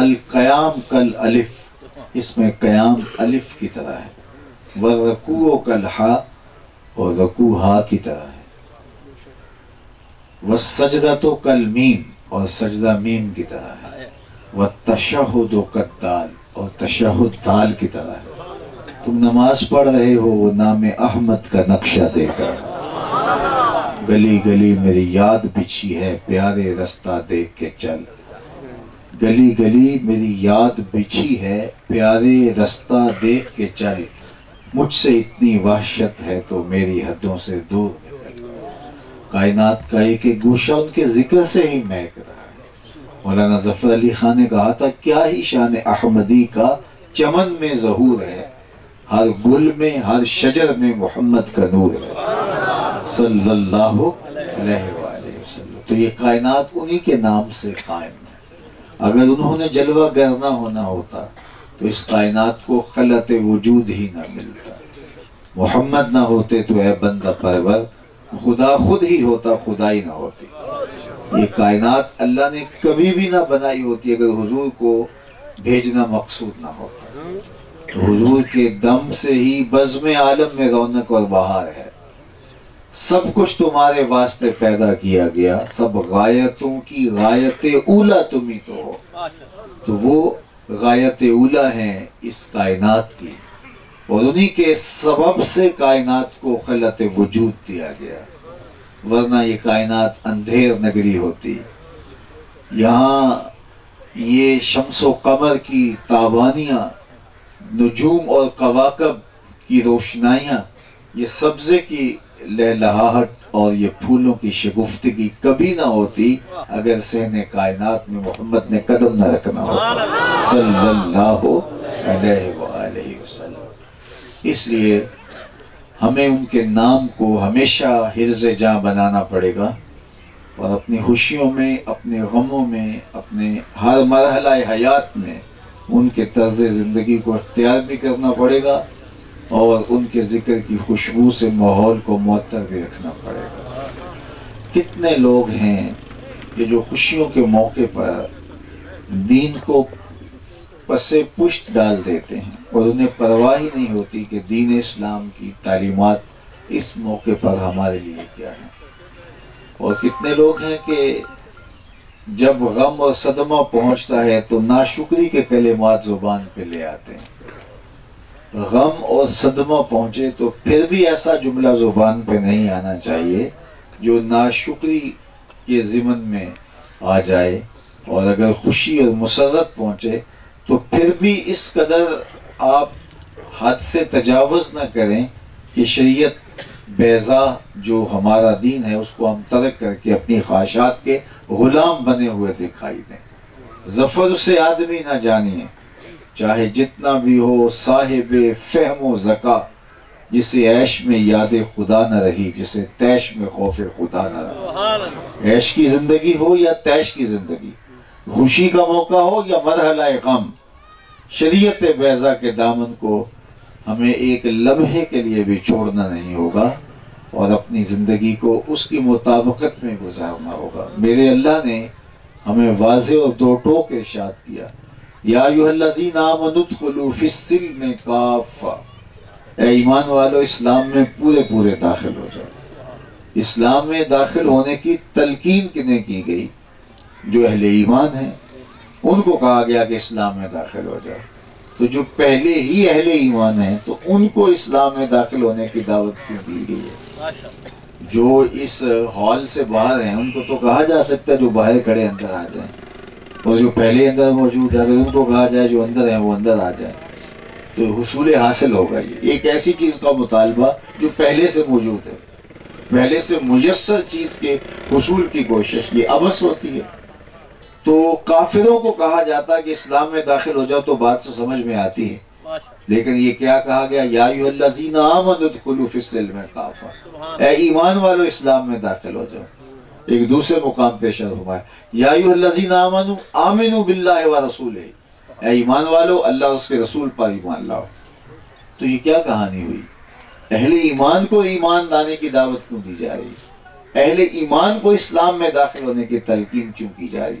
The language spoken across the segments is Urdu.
القیام کل الف، اس میں قیام الف کی طرح ہے، والرکوع کل ہا، اور رکوع ہا کی طرح ہے، والسجدۃ کل میم، اور سجدہ میم کی طرح ہے، والتشہد کل دال، اور تشہد دال کی طرح ہے۔ تم نماز پڑھ رہے ہو وہ نام احمد کا نقشہ دے کر، گلی گلی میری یاد بچھی ہے پیارے رستہ دیکھ کے چل، گلی گلی میری یاد بچھی ہے پیارے رستہ دیکھ کے چل، مجھ سے اتنی وحشت ہے تو میری حدوں سے دور نکل۔ کائنات کا ایک ایک گوشہ ان کے ذکر سے ہی مہک رہا ہے۔ مولانا ظفر علی خان نے کہا تھا کیا ہی شان احمدی کا چمن میں ظہور ہے، ہر گل میں ہر شجر میں محمد کا نور ہے صلی اللہ علیہ وآلہ وسلم۔ تو یہ کائنات انہی کے نام سے قائم ہے۔ اگر انہوں نے جلوہ گر نہ ہونا ہوتا تو اس کائنات کو خلعت وجود ہی نہ ملتا۔ محمد نہ ہوتے تو اے بندہ پرور، خدا خود ہی ہوتا خدائی نہ ہوتی۔ یہ کائنات اللہ نے کبھی بھی نہ بنائی ہوتی اگر حضور کو بھیجنا مقصود نہ ہوتا۔ تو حضور کے دم سے ہی بزم عالم میں رونق اور بہار ہے۔ سب کچھ تمہارے واسطے پیدا کیا گیا، سب غایتوں کی غایت اولا تم ہی تو ہو۔ تو وہ غایت اولا ہیں اس کائنات کی، اور انہی کے سبب سے کائنات کو خلعت وجود دیا گیا، ورنہ یہ کائنات اندھیر نگری ہوتی۔ یہاں یہ شمس و قمر کی تابانیاں، نجوم اور کواکب کی روشنائیاں، یہ سبزے کی لہلہاہٹ اور یہ پھولوں کی شگفتگی کبھی نہ ہوتی اگر صحن کائنات میں محمد نے قدم نہ رکھنا ہوتا صلی اللہ علیہ وآلہ وسلم۔ اس لیے ہمیں ان کے نام کو ہمیشہ حرز جاں بنانا پڑے گا، اور اپنی خوشیوں میں، اپنے غموں میں، اپنے ہر مرحلہ حیات میں ان کے طرز زندگی کو اختیار بھی کرنا پڑے گا، اور ان کے ذکر کی خوشبو سے ماحول کو معطر بھی رکھنا پڑے گا۔ کتنے لوگ ہیں کہ جو خوشیوں کے موقع پر دین کو پس پشت ڈال دیتے ہیں، اور انہیں پرواہ ہی نہیں ہوتی کہ دین اسلام کی تعلیمات اس موقع پر ہمارے لیے کیا ہے۔ اور کتنے لوگ ہیں کہ جب غم اور صدمہ پہنچتا ہے تو ناشکری کے کلمات زبان پہ لے آتے ہیں۔ غم اور صدمہ پہنچے تو پھر بھی ایسا جملہ زبان پہ نہیں آنا چاہیے جو ناشکری کے ضمن میں آ جائے، اور اگر خوشی اور مسرت پہنچے تو پھر بھی اس قدر آپ حد سے تجاوز نہ کریں کہ شریعت بیضا جو ہمارا دین ہے اس کو ہم ترک کر کے اپنی خواہشات کے غلام بنے ہوئے دکھائی دیں۔ ظفر سے آدمی نہ جانیے چاہے جتنا بھی ہو صاحب فہم و ذکا، جسے عیش میں یاد خدا نہ رہی، جسے تیش میں خوف خدا نہ رہی۔ عیش کی زندگی ہو یا تیش کی زندگی، خوشی کا موقع ہو یا مرحلہ غم، شریعت بیضا کے دامن کو ہمیں ایک لمحے کے لیے بھی چھوڑنا نہیں ہوگا، اور اپنی زندگی کو اس کی مطابقت میں گزارنا ہوگا۔ میرے اللہ نے ہمیں واضح اور دو ٹوک ارشاد کیا، یا ایھا الذین آمنوا ادخلوا فی السلم کافہ، اے ایمان والو اسلام میں پورے پورے داخل ہو جاؤ۔ اسلام میں داخل ہونے کی تلقین کنہیں کی گئی؟ جو اہل ایمان ہیں ان کو کہا گیا کہ اسلام میں داخل ہو جاؤ۔ تو جو پہلے ہی اہل ایمان ہیں تو ان کو اسلام میں داخل ہونے کی دعوت کیوں دی گئی ہے؟ جو اس ہال سے باہر ہیں ان کو تو کہا جا سکتا ہے جو باہر کھڑے اندر آ جائیں، اور جو پہلے اندر موجود ہے اگر ان کو کہا جائے جو اندر ہیں وہ اندر آ جائیں تو حصول حاصل ہوگا۔ یہ ایک ایسی چیز کا مطالبہ جو پہلے سے موجود ہے، پہلے سے میسر چیز کے حصول کی کوشش، یہ عبث ہوتی ہے۔ تو کافروں کو کہا جاتا ہے کہ اسلام میں داخل ہو جاؤ تو بات تو سمجھ میں آتی ہے، لیکن یہ کیا کہا گیا؟ یا ایھا الذین آمنوا ادخلوا فی السلم کافہ، اے ایمان والو اسلام میں داخل ہو جاؤ۔ ایک دوسرے مقام پہ ارشاد فرمایا، یا ایھا الذین آمنوا آمنوا باللہ ورسولہ، اے ایمان والو اللہ اور اس کے رسول پر ایمان لاؤ۔ تو یہ کیا کہانی ہوئی؟ اہل ایمان کو ایمان لانے کی دعوت کیوں دی جا رہی؟ اہل ایمان کو اسلام میں داخل ہونے کی تلقین کیوں کی جا رہی؟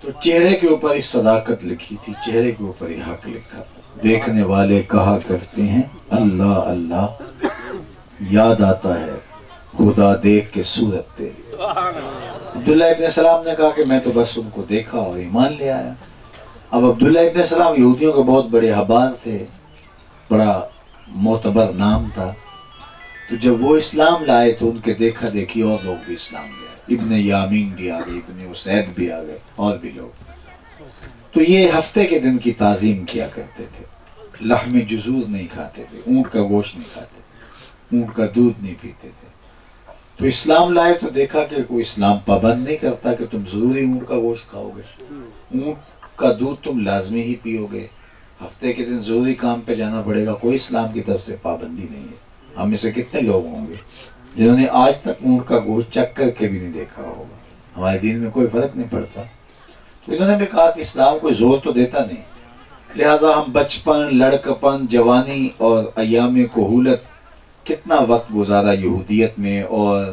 تو چہرے کے اوپر ہی صداقت لکھی تھی، چہرے کے اوپر ہی حق لکھا تھا۔ دیکھنے والے کہا کرتے ہیں اللہ اللہ، یاد آتا ہے خدا دیکھ کے صورت تیری۔ عبداللہ ابن سلام نے کہا کہ میں تو بس ان کو دیکھا اور ایمان لے آیا۔ اب عبداللہ ابن سلام یہودیوں کے بہت بڑے حبار تھے، بڑا معتبر نام تھا، تو جب وہ اسلام لائے تو ان کے دیکھا دیکھی اور لوگ بھی اسلام لے آئے، ابن یامین بھی آ گئے، ابن اسید بھی آ گئے، اور بھی لوگ۔ تو یہ ہفتے کے دن کی تعظیم کیا کرتے تھے، لحم جزور نہیں کھاتے تھے، اونٹ کا گوشت نہیں کھاتے تھے، اونٹ کا دودھ نہیں پیتے تھے۔ تو اسلام لائے تو دیکھا کہ کوئی اسلام پابند نہیں کرتا کہ تم ضروری اونٹ کا گوشت کھاؤ گے، اونٹ کا دودھ تم لازمی ہی پیو گے، ہفتے کے دن ضروری کام پہ جانا پڑے گا، کوئی اسلام کی طرف سے پابندی نہیں ہے۔ ہم میں سے کتنے لوگ ہوں گے جنہوں نے آج تک اونٹ کا گوشت چکھ کر کے بھی نہیں دیکھا ہوگا؟ ہمارے دین میں کوئی فرق نہیں پڑتا۔ تو انہوں نے بھی کہا کہ اسلام کوئی زور تو دیتا نہیں، لہٰذا ہم بچپن، لڑکپن، جوانی اور ایام کہولت کتنا وقت گزارا یہودیت میں، اور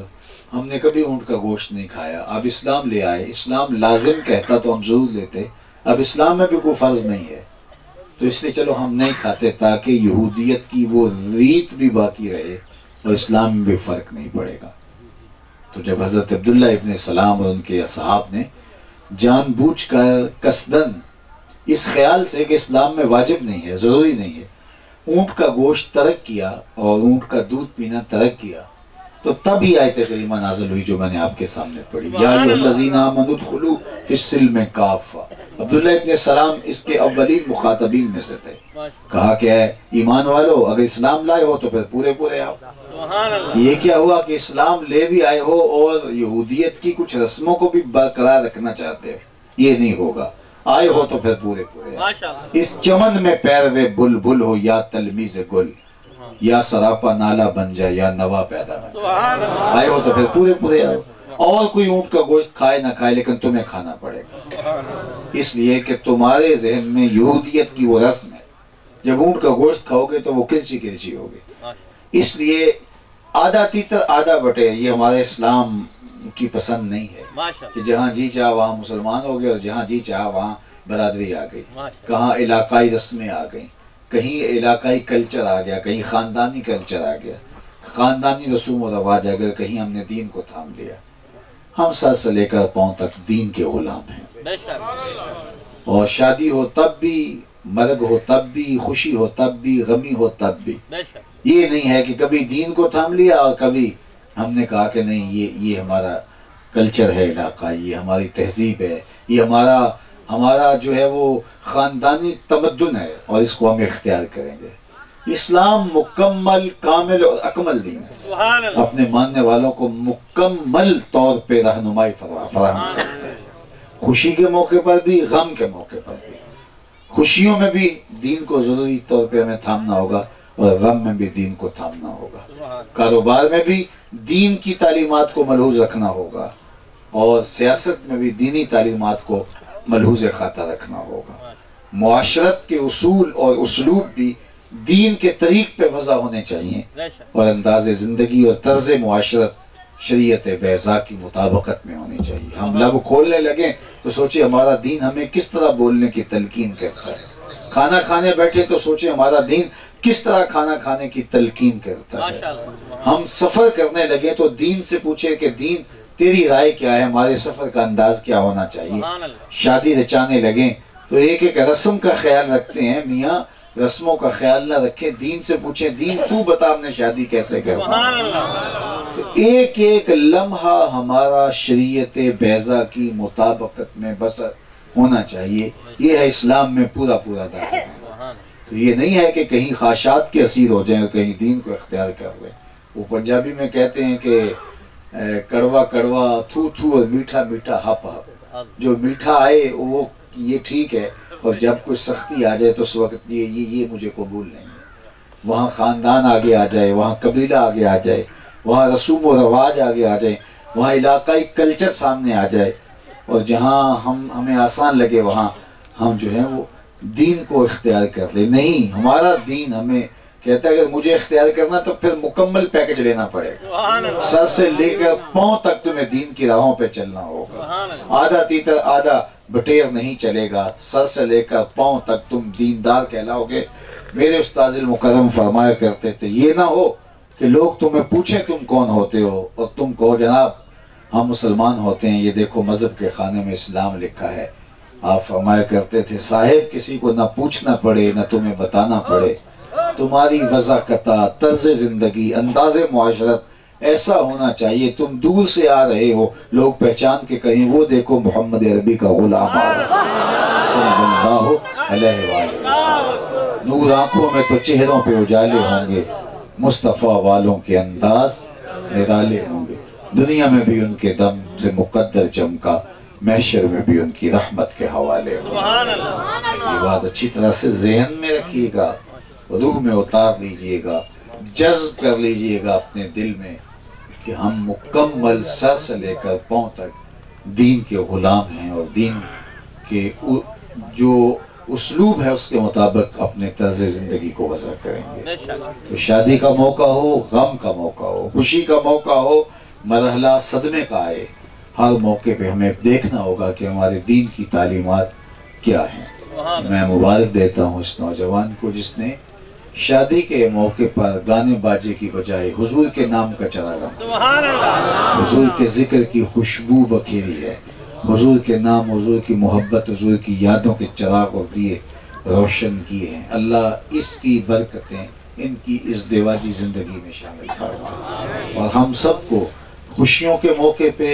ہم نے کبھی اونٹ کا گوشت نہیں کھایا۔ اب اسلام لے آئے، اسلام لازم کہتا تو ہم ضرور لیتے، اب اسلام میں بھی کوئی فرض نہیں ہے، تو اس لیے چلو ہم نہیں کھاتے تاکہ یہودیت کی وہ ریت بھی باقی رہے اور اسلام میں بھی فرق نہیں پڑے گا۔ تو جب حضرت عبداللہ ابن سلام اور ان کے اصحاب نے جان بوجھ کر قصدن اس خیال سے کہ اسلام میں واجب نہیں ہے، ضروری نہیں ہے، اونٹ کا گوشت ترک کیا اور اونٹ کا دودھ پینا ترک کیا، تو تب ہی آیت کریمہ نازل ہوئی جو میں نے آپ کے سامنے پڑھی، یا ایھا الذین آمنوا ادخلوا فی السلم کافہ۔ عبداللہ ابن سلام اس کے اولین مخاطبین میں سے تھے، کہا کہ اے ایمان والو، اگر اسلام لائے ہو تو پھر پورے پورے آؤ۔ یہ کیا ہوا کہ اسلام لے بھی آئے ہو اور یہودیت کی کچھ رسموں کو بھی برقرار رکھنا چاہتے ہو؟ یہ نہیں ہوگا، آئے ہو تو پھر پورے پورے آؤ۔ اس چمن میں پیروے بلبل ہو یا تلمیذ گل، یا سراپا نالا بن جائے یا نوا پیدا نہ جائے، آئے ہو تو پھر پورے پورے آؤ۔ اور کوئی اونٹ کا گوشت کھائے نہ کھائے لیکن تمہیں کھانا پڑے گا، اس لیے کہ تمہارے ذہن میں یہودیت کی وہ رسم ہے، جب اونٹ کا گوشت کھاؤ گے تو وہ کرچی کرچی ہوگی، اس لیے آدھا تیتر آدھا بٹے، یہ ہمارے اسلام کی پسند نہیں ہے کہ جہاں جی چاہا وہاں مسلمان ہو گئے اور جہاں جی چاہا وہاں برادری آ گئی، کہاں علاقائی رسمیں آ گئیں، کہیں علاقائی کلچر آ گیا، کہیں خاندانی کلچر آ گیا، خاندانی رسوم و رواج آ گئے، کہیں ہم نے دین کو تھام لیا۔ ہم سر سے لے کر پاؤں تک دین کے غلام ہیں، اور شادی ہو تب بھی، مرگ ہو تب بھی، خوشی ہو تب بھی، غمی ہو تب بھی۔ یہ نہیں ہے کہ کبھی دین کو تھام لیا اور کبھی ہم نے کہا کہ نہیں یہ ہمارا کلچر ہے علاقائی، یہ ہماری تہذیب ہے، یہ ہمارا جو ہے وہ خاندانی تمدن ہے اور اس کو ہم اختیار کریں گے۔ اسلام مکمل، کامل اور اکمل دین ہے، اپنے ماننے والوں کو مکمل طور پہ رہنمائی فراہم کرتا ہے، خوشی کے موقع پر بھی، غم کے موقع پر بھی۔ خوشیوں میں بھی دین کو ضروری طور پہ ہمیں تھامنا ہوگا اور غم میں بھی دین کو تھامنا ہوگا، کاروبار میں بھی دین کی تعلیمات کو ملحوظ رکھنا ہوگا، اور سیاست میں بھی دینی تعلیمات کو ملحوظ خاطر رکھنا ہوگا، معاشرت کے اصول اور اسلوب بھی دین کے طریق پہ وضع ہونے چاہیے، اور انداز زندگی اور طرز معاشرت شریعت بیضاء کی مطابقت میں ہونی چاہیے۔ ہم لب کھولنے لگیں تو سوچیں ہمارا دین ہمیں کس طرح بولنے کی تلقین کرتا ہے، کھانا کھانے بیٹھے تو سوچیں ہمارا دین کس طرح کھانا کھانے کی تلقین کرتا ہے، ہم سفر کرنے لگے تو دین سے پوچھیں کہ دین تیری رائے کیا ہے، ہمارے سفر کا انداز کیا ہونا چاہیے، شادی رچانے لگیں تو ایک ایک رسم کا خیال رکھتے ہیں، میاں رسموں کا خیال نہ رکھیں، دین سے پوچھیں دین تو بتا ہم نے شادی کیسے کرنا، ایک ایک لمحہ ہمارا شریعت بیضاء کی مطابقت میں بسر ہونا چاہیے۔ یہ ہے اسلام میں پورا پورا داخل، تو یہ نہیں ہے کہ کہیں خواہشات کے اسیر ہو جائیں اور کہیں دین کو اختیار کر لیں۔ وہ پنجابی میں کہتے ہیں کہ کڑوا کڑوا تھو تھو اور میٹھا میٹھا ہپ ہپ، جو میٹھا آئے وہ یہ ٹھیک ہے، اور جب کوئی سختی آ جائے تو اس وقت یہ مجھے قبول نہیں ہے، وہاں خاندان آگے آ جائے، وہاں قبیلہ آگے آ جائے، وہاں رسوم و رواج آگے آ جائے، وہاں علاقائی کلچر سامنے آ جائے، اور جہاں ہمیں آسان لگے وہاں ہم جو ہے وہ دین کو اختیار کر لیں۔ نہیں، ہمارا دین ہمیں کہتا ہے اگر مجھے اختیار کرنا تو پھر مکمل پیکج لینا پڑے گا، سر سے لے کر پاؤں تک تمہیں دین کی راہوں پہ چلنا ہوگا، آدھا تیتر آدھا بٹیر نہیں چلے گا، سر سے لے کر پاؤں تک تم دیندار کہلاؤ گے۔ میرے استاذ المکرم فرمایا کرتے تھے یہ نہ ہو کہ لوگ تمہیں پوچھیں تم کون ہوتے ہو اور تم کہو جناب ہم مسلمان ہوتے ہیں، یہ دیکھو مذہب کے خانے میں اسلام لکھا ہے۔ آپ فرمایا کرتے تھے صاحب کسی کو نہ پوچھنا پڑے نہ تمہیں بتانا پڑے، تمہاری وضاحت، طرز زندگی، انداز معاشرت ایسا ہونا چاہیے تم دور سے آ رہے ہو لوگ پہچان کے کہیں وہ دیکھو محمد عربی کا غلام آ رہا ہے صلی اللہ علیہ وآلہ وسلم۔ نور آنکھوں میں تو چہروں پہ اجالے ہوں گے، مصطفیٰ والوں کے انداز نرالے ہوں گے، دنیا میں بھی ان کے دم سے مقدر چمکا، محشر میں بھی ان کی رحمت کے حوالے ہوں گے۔ یہ بات اچھی طرح سے ذہن میں رکھیے گا، روح میں اتار لیجئے گا، جذب کر لیجئے گا اپنے دل میں کہ ہم مکمل سر سے لے کر پاؤں تک دین کے غلام ہیں، اور دین کے جو اسلوب ہے اس کے مطابق اپنے طرز زندگی کو وضع کریں گے۔ تو شادی کا موقع ہو، غم کا موقع ہو، خوشی کا موقع ہو، مرحلہ صدمے کا آئے، ہر موقع پہ ہمیں دیکھنا ہوگا کہ ہمارے دین کی تعلیمات کیا ہیں۔ میں مبارک دیتا ہوں اس نوجوان کو جس نے شادی کے موقع پر گانے باجے کی بجائے حضور کے نام کا چراغاں، حضور کے ذکر کی خوشبو بکھیری ہے، حضور کے نام، حضور کی محبت، حضور کی یادوں کے چراغ اور دیے روشن کیے ہیں۔ اللہ اس کی برکتیں ان کی اس دیواجی زندگی میں شامل فرمائے، اور ہم سب کو خوشیوں کے موقع پہ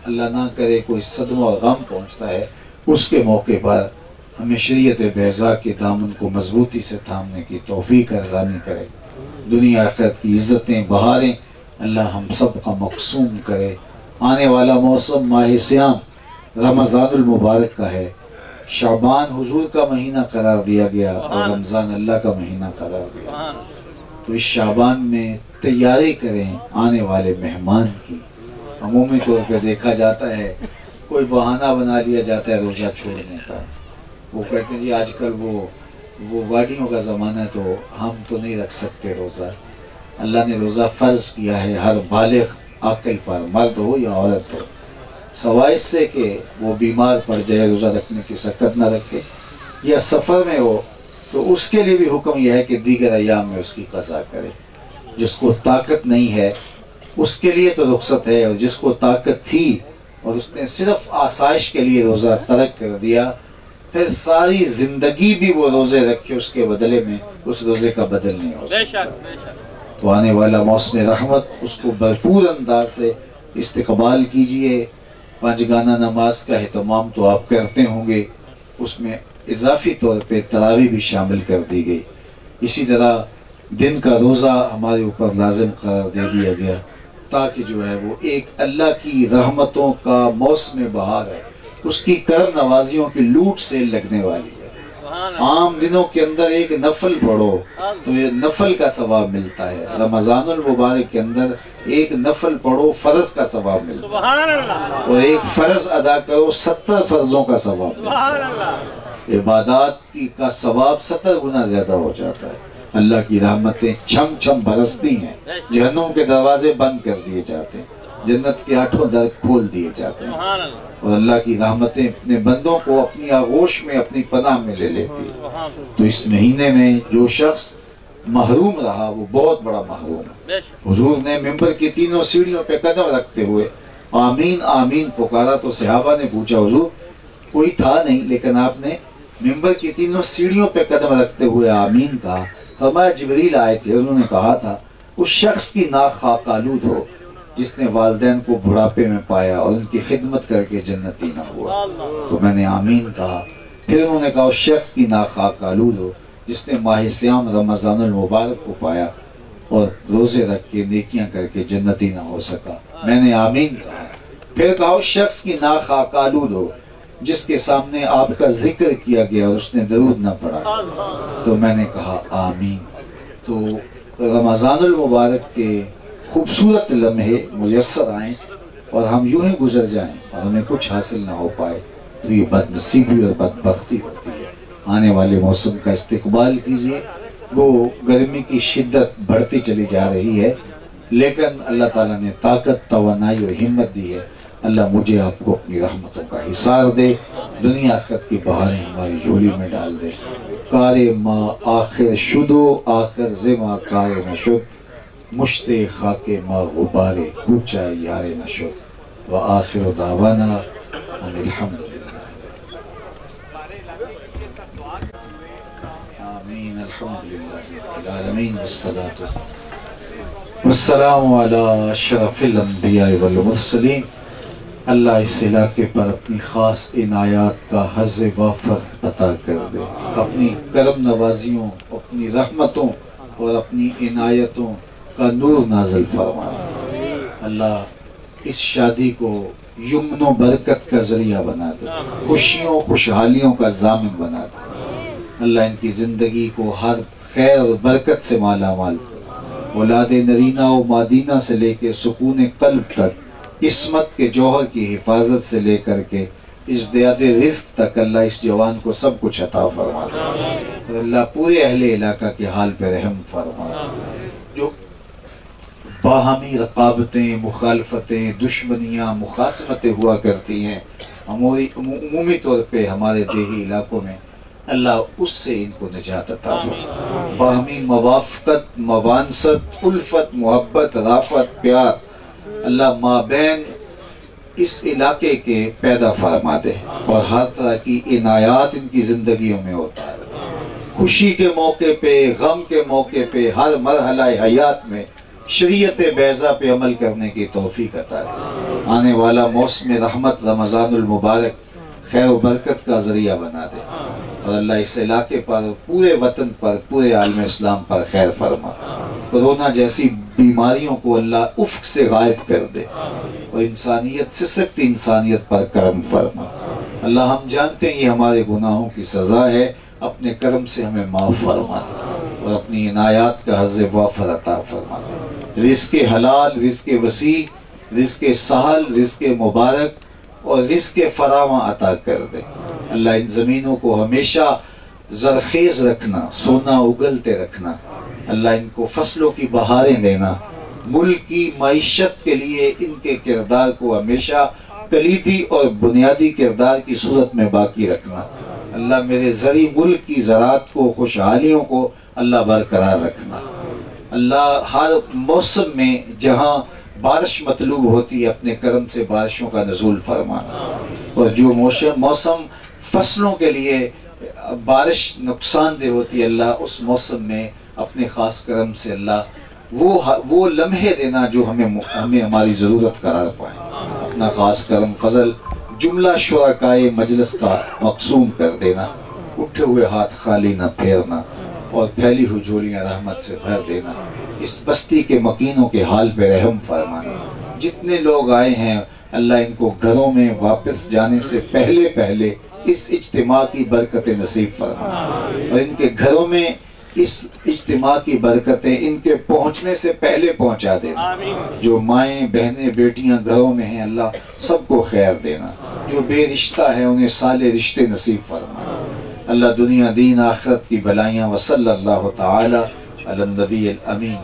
اللہ نہ کرے کوئی صدمہ اور غم پہنچتا ہے، اس کے موقع پر ہمیں شریعت بیضا کے دامن کو مضبوطی سے تھامنے کی توفیق ارزانی کرے، دنیا آخرت کی عزتیں بہاریں اللہ ہم سب کا مقسوم کرے۔ آنے والا موسم ماہ صیام رمضان المبارک کا ہے، شعبان حضور کا مہینہ قرار دیا گیا اور رمضان اللہ کا مہینہ قرار دیا، تو اس شعبان میں تیاری کریں آنے والے مہمان کی۔ عمومی طور پہ دیکھا جاتا ہے کوئی بہانہ بنا لیا جاتا ہے روزہ چھوڑنے کا، وہ کہتے ہیں جی آج کل وہ وادیوں کا زمانہ ہے تو ہم تو نہیں رکھ سکتے روزہ۔ اللہ نے روزہ فرض کیا ہے ہر بالغ عاقل پر، مرد ہو یا عورت ہو، سوائے اس سے کہ وہ بیمار پڑ جائے روزہ رکھنے کی سکت نہ رکھے، یا سفر میں ہو تو اس کے لیے بھی حکم یہ ہے کہ دیگر ایام میں اس کی قضا کرے۔ جس کو طاقت نہیں ہے اس کے لیے تو رخصت ہے، اور جس کو طاقت تھی اور اس نے صرف آسائش کے لیے روزہ ترک کر دیا، پھر ساری زندگی بھی وہ روزے رکھے اس کے بدلے میں اس روزے کا بدل نہیں ہو سکتا۔ تو آنے والا موسم رحمت اس کو بھرپور انداز سے استقبال کیجئے۔ پانچ گانہ نماز کا اہتمام تو آپ کرتے ہوں گے، اس میں اضافی طور پہ تراویح بھی شامل کر دی گئی، اسی طرح دن کا روزہ ہمارے اوپر لازم قرار دے دیا گیا، تاکہ جو ہے وہ ایک اللہ کی رحمتوں کا موسم بہار ہے، اس کی کرم نوازیوں کی لوٹ سے لگنے والی ہے۔ عام دنوں کے اندر ایک نفل پڑھو تو یہ نفل کا ثواب ملتا ہے، رمضان المبارک کے اندر ایک نفل پڑھو فرض کا ثواب ملتا ہے، اور ایک فرض ادا کرو 70 فرضوں کا ثواب ملتا ہے۔ عبادات کا ثواب 70 گنا زیادہ ہو جاتا ہے۔ اللہ کی رحمتیں چھم چھم برستی ہیں، جہنم کے دروازے بند کر دیے جاتے ہیں، جنت کے 8 در کھول دیے جاتے ہیں، اور اللہ کی رحمتیں اپنے بندوں کو اپنی آغوش میں اپنی پناہ میں لے لیتی ہے۔ تو اس مہینے میں جو شخص محروم رہا وہ بہت بڑا محروم ہے۔ حضور نے ممبر کی 3 سیڑھیوں پہ قدم رکھتے ہوئے آمین آمین پکارا، تو صحابہ نے پوچھا حضور کوئی تھا نہیں لیکن آپ نے ممبر کی 3 سیڑھیوں پہ قدم رکھتے ہوئے آمین کہا؟ فرمایا جبریل آئے تھے، انہوں نے کہا تھا اس شخص کی ناک خاک آلود ہو جس نے والدین کو بڑھاپے میں پایا اور ان کی خدمت کر کے جنتی نہ ہوا، تو میں نے آمین کہا۔ پھر انہوں نے کہا اس شخص کی ناک خاک آلود ہو جس نے ماہ صیام رمضان المبارک کو پایا اور روزے رکھ کے نیکیاں کر کے جنتی نہ ہو سکا، میں نے آمین کہا۔ پھر کہا اس شخص کی ناک خاک آلود ہو جس کے سامنے آپ کا ذکر کیا گیا اور اس نے درود نہ پڑھا، تو میں نے کہا آمین۔ تو رمضان المبارک کے خوبصورت لمحے میسر آئیں اور ہم یوں ہی گزر جائیں اور ہمیں کچھ حاصل نہ ہو پائے تو یہ بد نصیبی اور بدبختی ہوتی ہے۔ آنے والے موسم کا استقبال کیجئے، وہ گرمی کی شدت بڑھتی چلی جا رہی ہے، لیکن اللہ تعالیٰ نے طاقت، توانائی اور ہمت دی ہے۔ اللہ مجھے آپ کو اپنی رحمتوں کا حصار دے، دنیا آخرت کی بہاریں ہماری جھولی میں ڈال دے۔ کار ما آخر شدو آخر زما کار نشد، مشت خاک ما غبار کوچہ یار نشد، وآخر دعوانا ان الحمدللہ۔ آمین، الحمدللہ رب العالمین، والسلام علی اشرف الانبیاء والمرسلین۔ اللہ اس علاقے پر اپنی خاص عنایات کا حظ وافر عطا کر دے، اپنی کرم نوازیوں، اپنی رحمتوں اور اپنی عنایتوں کا نور نازل فرما۔ اللہ اس شادی کو یمن و برکت کا ذریعہ بنا دے، خوشیوں خوشحالیوں کا ضامن بنا دے۔ اللہ ان کی زندگی کو ہر خیر اور برکت سے مالا مال، اولاد نرینہ و مادینہ سے لے کے سکون قلب تک، عصمت کے جوہر کی حفاظت سے لے کر کے ازدیاد رزق تک، اللہ اس جوان کو سب کچھ عطا فرما دے۔ اور اللہ پورے اہل علاقہ کے حال پہ رحم فرما۔ جو باہمی رقابتیں، مخالفتیں، دشمنیاں، مخاصمتیں ہوا کرتی ہیں عمومی طور پہ ہمارے دیہی علاقوں میں، اللہ اس سے ان کو نجات عطا فرما۔ باہمی موافقت، موانست، الفت، محبت، رافت، پیار اللہ مابین اس علاقے کے پیدا فرما دے، اور ہر طرح کی عنایات ان کی زندگیوں میں ہوتا ہے۔ خوشی کے موقع پہ، غم کے موقع پہ، ہر مرحلہ حیات میں شریعت بیضا پہ عمل کرنے کی توفیق عطا دے۔ آنے والا موسم رحمت رمضان المبارک خیر و برکت کا ذریعہ بنا دے، اور اللہ اس علاقے پر، پورے وطن پر، پورے عالم اسلام پر خیر فرما۔ کورونا جیسی بیماریوں کو اللہ افق سے غائب کر دے، اور انسانیت سے سخت انسانیت پر کرم فرما۔ اللہ ہم جانتے ہیں یہ ہمارے گناہوں کی سزا ہے، اپنے کرم سے ہمیں معاف فرما دے، اور اپنی عنایات کا حظ وافر عطا فرما دے۔ رزق حلال، رزق وسیع، رزق سہل، رزق مبارک اور رزق فراواں عطا کر دے۔ اللہ ان زمینوں کو ہمیشہ زرخیز رکھنا، سونا اگلتے رکھنا۔ اللہ ان کو فصلوں کی بہاریں دینا، ملک کی معیشت کے لیے ان کے کردار کو ہمیشہ کلیدی اور بنیادی کردار کی صورت میں باقی رکھنا۔ اللہ میرے زرعی ملک کی زراعت کو، خوشحالیوں کو اللہ برقرار رکھنا۔ اللہ ہر موسم میں جہاں بارش مطلوب ہوتی ہے، اپنے کرم سے بارشوں کا نزول فرمانا، اور جو موسم فصلوں کے لیے بارش نقصان دہ ہوتی ہے، اللہ اس موسم میں اپنے خاص کرم سے اللہ وہ لمحے دینا جو ہمیں ہماری ضرورت قرار پائے۔ اپنا خاص کرم فضل جملہ شرکائے مجلس کا مقسوم کر دینا، اٹھے ہوئے ہاتھ خالی نہ پھیرنا، اور پھیلی ہوئی جھولیاں رحمت سے بھر دینا۔ اس بستی کے مکینوں کے حال پہ رحم فرمانا۔ جتنے لوگ آئے ہیں اللہ ان کو گھروں میں واپس جانے سے پہلے اس اجتماع کی برکتیں نصیب فرمانا، اور ان کے گھروں میں اس اجتماع کی برکتیں ان کے پہنچنے سے پہلے پہنچا دینا۔ جو مائیں، بہنیں، بیٹیاں گھروں میں ہیں اللہ سب کو خیر دینا۔ جو بے رشتہ ہے انہیں سالے رشتے نصیب فرمانا۔ اللہ دنیا دین آخرت کی بلائیاں، وصلی اللہ تعالی علی النبی الامین۔